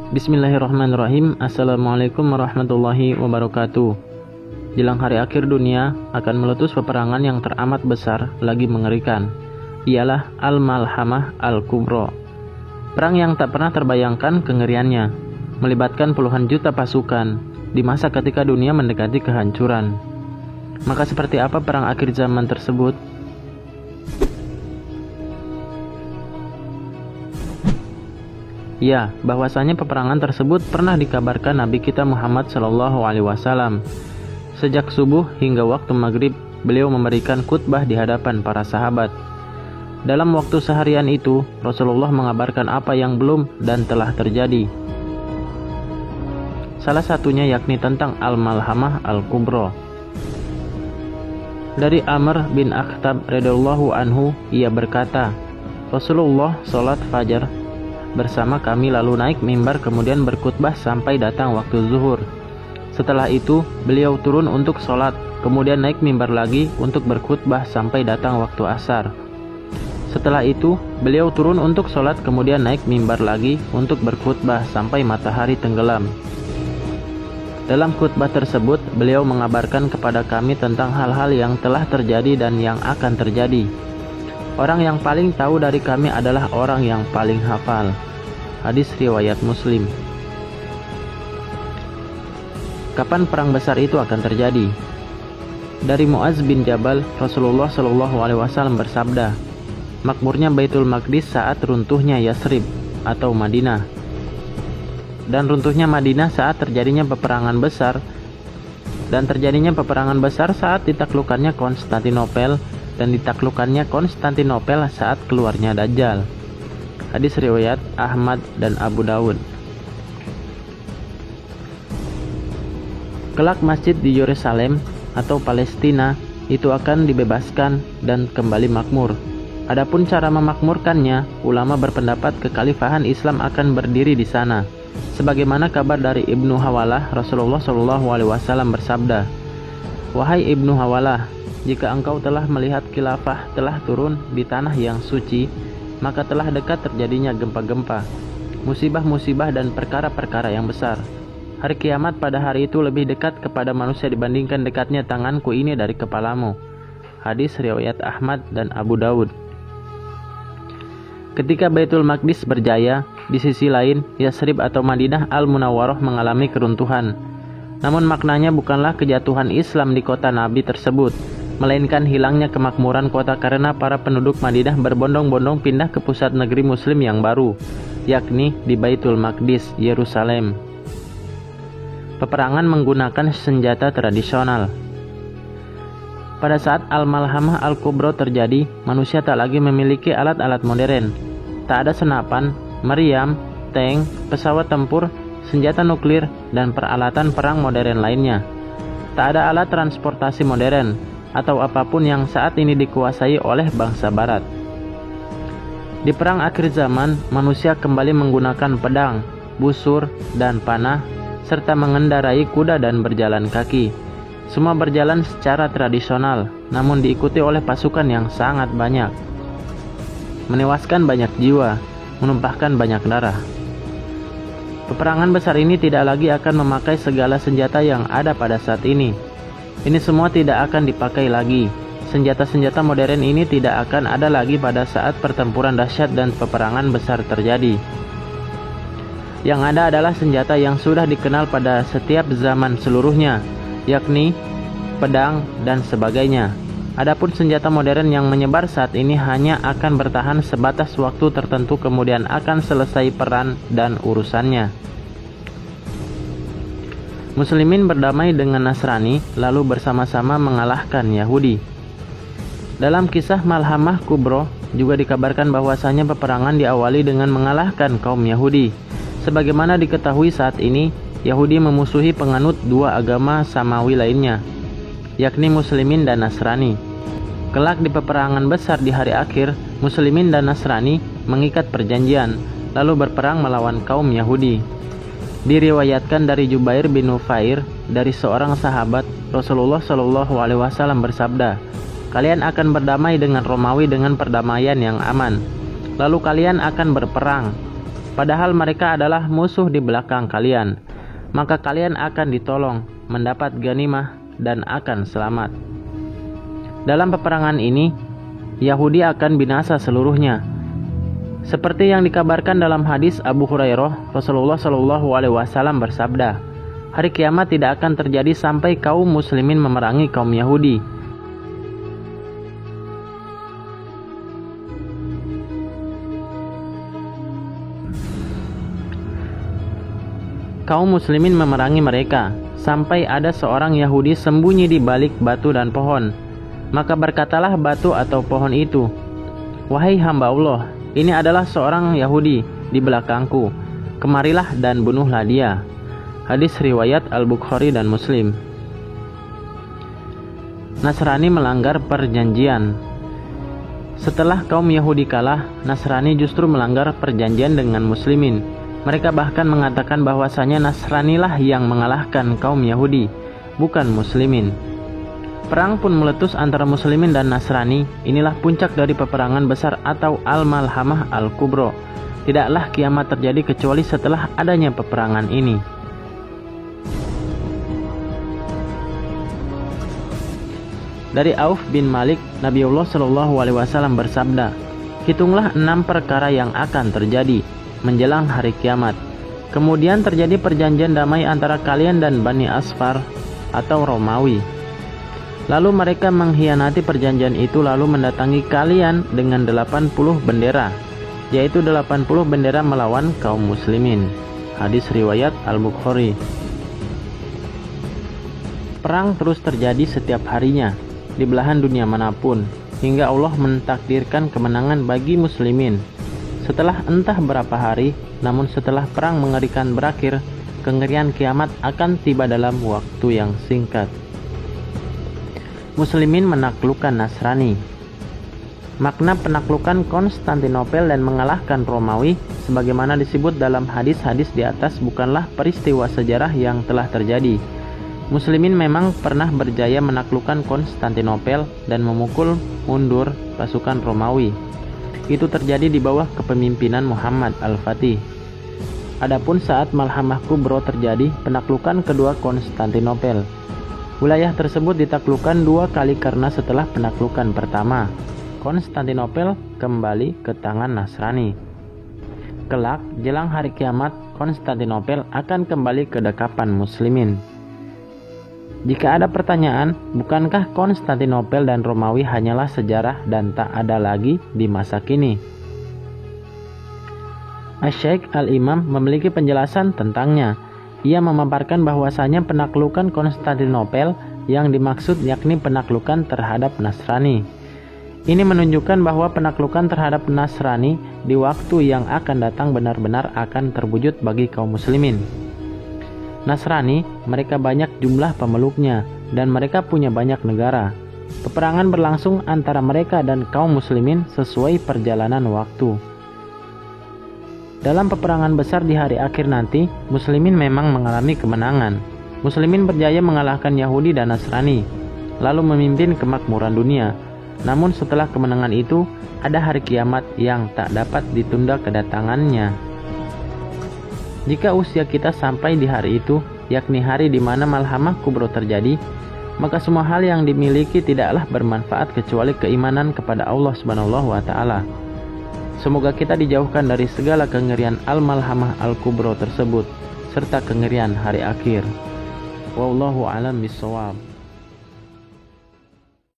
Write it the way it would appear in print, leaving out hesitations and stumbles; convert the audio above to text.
Bismillahirrahmanirrahim. Assalamualaikum warahmatullahi wabarakatuh. Jelang hari akhir dunia akan meletus peperangan yang teramat besar lagi mengerikan. Ialah Al-Malhamah Al-Kubra. Perang yang tak pernah terbayangkan kengeriannya, melibatkan puluhan juta pasukan di masa ketika dunia mendekati kehancuran. Maka seperti apa perang akhir zaman tersebut? Ya, bahwasanya peperangan tersebut pernah dikabarkan Nabi kita Muhammad SAW. Sejak subuh hingga waktu maghrib, beliau memberikan khutbah di hadapan para sahabat. Dalam waktu seharian itu, Rasulullah mengabarkan apa yang belum dan telah terjadi. Salah satunya yakni tentang Al-Malhamah Al-Kubra. Dari Amr bin Akhtab radhiyallahu anhu, ia berkata, Rasulullah sholat fajar bersama kami lalu naik mimbar kemudian berkhutbah sampai datang waktu zuhur. Setelah itu beliau turun untuk sholat, kemudian naik mimbar lagi untuk berkhutbah sampai datang waktu asar. Setelah itu beliau turun untuk sholat, kemudian naik mimbar lagi untuk berkhutbah sampai matahari tenggelam. Dalam khutbah tersebut beliau mengabarkan kepada kami tentang hal-hal yang telah terjadi dan yang akan terjadi. Orang yang paling tahu dari kami adalah orang yang paling hafal. Hadis riwayat Muslim. Kapan perang besar itu akan terjadi? Dari Muaz bin Jabal, Rasulullah SAW bersabda, makmurnya Baitul Maqdis saat runtuhnya Yasrib atau Madinah, dan runtuhnya Madinah saat terjadinya peperangan besar, dan terjadinya peperangan besar saat ditaklukkannya Konstantinopel, dan ditaklukkannya Konstantinopel saat keluarnya Dajjal. Hadis riwayat Ahmad dan Abu Dawud. Kelak masjid di Yerusalem atau Palestina itu akan dibebaskan dan kembali makmur. Adapun cara memakmurkannya, ulama berpendapat kekhalifahan Islam akan berdiri di sana. Sebagaimana kabar dari Ibnu Hawalah, Rasulullah SAW bersabda, wahai Ibnu Hawalah, jika engkau telah melihat khilafah telah turun di tanah yang suci, maka telah dekat terjadinya gempa-gempa, musibah-musibah dan perkara-perkara yang besar. Hari kiamat pada hari itu lebih dekat kepada manusia dibandingkan dekatnya tanganku ini dari kepalamu. Hadis riwayat Ahmad dan Abu Dawud. Ketika Baitul Maqdis berjaya, di sisi lain Yasrib atau Madinah Al-Munawwarah mengalami keruntuhan. Namun maknanya bukanlah kejatuhan Islam di kota Nabi tersebut, melainkan hilangnya kemakmuran kota karena para penduduk Madinah berbondong-bondong pindah ke pusat negeri muslim yang baru, yakni di Baitul Maqdis, Yerusalem. Peperangan menggunakan senjata tradisional. Pada saat Al-Malhamah Al-Kubra terjadi, manusia tak lagi memiliki alat-alat modern. Tak ada senapan, meriam, tank, pesawat tempur, senjata nuklir, dan peralatan perang modern lainnya. Tak ada alat transportasi modern atau apapun yang saat ini dikuasai oleh bangsa barat. Di perang akhir zaman, manusia kembali menggunakan pedang, busur, dan panah, serta mengendarai kuda dan berjalan kaki. Semua berjalan secara tradisional, namun diikuti oleh pasukan yang sangat banyak, menewaskan banyak jiwa, menumpahkan banyak darah. Peperangan besar ini tidak lagi akan memakai segala senjata yang ada pada saat ini. Ini semua tidak akan dipakai lagi. Senjata-senjata modern ini tidak akan ada lagi pada saat pertempuran dahsyat dan peperangan besar terjadi. Yang ada adalah senjata yang sudah dikenal pada setiap zaman seluruhnya, yakni pedang dan sebagainya. Adapun senjata modern yang menyebar saat ini hanya akan bertahan sebatas waktu tertentu, kemudian akan selesai peran dan urusannya. Muslimin berdamai dengan Nasrani lalu bersama-sama mengalahkan Yahudi. Dalam kisah Malhamah Kubra juga dikabarkan bahwasanya peperangan diawali dengan mengalahkan kaum Yahudi. Sebagaimana diketahui saat ini, Yahudi memusuhi penganut dua agama samawi lainnya, yakni Muslimin dan Nasrani. Kelak di peperangan besar di hari akhir, Muslimin dan Nasrani mengikat perjanjian lalu berperang melawan kaum Yahudi. Diriwayatkan dari Jubair bin Nufair dari seorang sahabat, Rasulullah SAW bersabda, kalian akan berdamai dengan Romawi dengan perdamaian yang aman. Lalu kalian akan berperang. padahal mereka adalah musuh di belakang kalian. Maka kalian akan ditolong, mendapat ganimah, dan akan selamat. Dalam peperangan ini, Yahudi akan binasa seluruhnya. Seperti yang dikabarkan dalam hadis Abu Hurairah, Rasulullah SAW bersabda, hari kiamat tidak akan terjadi sampai kaum muslimin memerangi kaum Yahudi. Kaum muslimin memerangi mereka, sampai ada seorang Yahudi sembunyi di balik batu dan pohon. Maka berkatalah batu atau pohon itu, wahai hamba Allah, ini adalah seorang Yahudi di belakangku, kemarilah dan bunuhlah dia. Hadis riwayat Al-Bukhari dan Muslim. Nasrani melanggar perjanjian. Setelah kaum Yahudi kalah, Nasrani justru melanggar perjanjian dengan muslimin. Mereka bahkan mengatakan bahwasanya Nasranilah yang mengalahkan kaum Yahudi, bukan muslimin. Perang pun meletus antara muslimin dan Nasrani. Inilah puncak dari peperangan besar atau Al-Malhamah Al-Kubro. Tidaklah kiamat terjadi kecuali setelah adanya peperangan ini. Dari Auf bin Malik, Nabiullah SAW bersabda, hitunglah 6 perkara yang akan terjadi menjelang hari kiamat. Kemudian terjadi perjanjian damai antara kalian dan Bani Asfar atau Romawi. Lalu mereka mengkhianati perjanjian itu lalu mendatangi kalian dengan 80 bendera, yaitu 80 bendera melawan kaum muslimin. Hadis riwayat Al-Bukhari. Perang terus terjadi setiap harinya di belahan dunia manapun, hingga Allah mentakdirkan kemenangan bagi muslimin. Setelah entah berapa hari, namun setelah perang mengerikan berakhir, kengerian kiamat akan tiba dalam waktu yang singkat. Muslimin menaklukkan Nasrani. Makna penaklukan Konstantinopel dan mengalahkan Romawi, sebagaimana disebut dalam hadis-hadis di atas, bukanlah peristiwa sejarah yang telah terjadi. Muslimin memang pernah berjaya menaklukkan Konstantinopel dan memukul mundur pasukan Romawi. Itu terjadi di bawah kepemimpinan Muhammad Al-Fatih. Adapun saat Malhamah Kubro terjadi, penaklukan kedua Konstantinopel. Wilayah tersebut ditaklukkan 2 kali karena setelah penaklukan pertama, Konstantinopel kembali ke tangan Nasrani. Kelak, jelang hari kiamat, Konstantinopel akan kembali ke dekapan muslimin. Jika ada pertanyaan, bukankah Konstantinopel dan Romawi hanyalah sejarah dan tak ada lagi di masa kini? Asy-Syaikh Al-Imam memiliki penjelasan tentangnya. Ia memaparkan bahwasanya penaklukan Konstantinopel yang dimaksud yakni penaklukan terhadap Nasrani. Ini menunjukkan bahwa penaklukan terhadap Nasrani di waktu yang akan datang benar-benar akan terwujud bagi kaum muslimin. Nasrani, mereka banyak jumlah pemeluknya dan mereka punya banyak negara. Peperangan berlangsung antara mereka dan kaum muslimin sesuai perjalanan waktu. Dalam peperangan besar di hari akhir nanti, muslimin memang mengalami kemenangan. Muslimin berjaya mengalahkan Yahudi dan Nasrani, lalu memimpin kemakmuran dunia. Namun setelah kemenangan itu, ada hari kiamat yang tak dapat ditunda kedatangannya. Jika usia kita sampai di hari itu, yakni hari di mana Malhamah Kubro terjadi, maka semua hal yang dimiliki tidaklah bermanfaat kecuali keimanan kepada Allah Subhanahu wa Ta'ala. Semoga kita dijauhkan dari segala kengerian Al-Malhamah Al-Kubro tersebut serta kengerian hari akhir. Wallahu a'lam bishawab.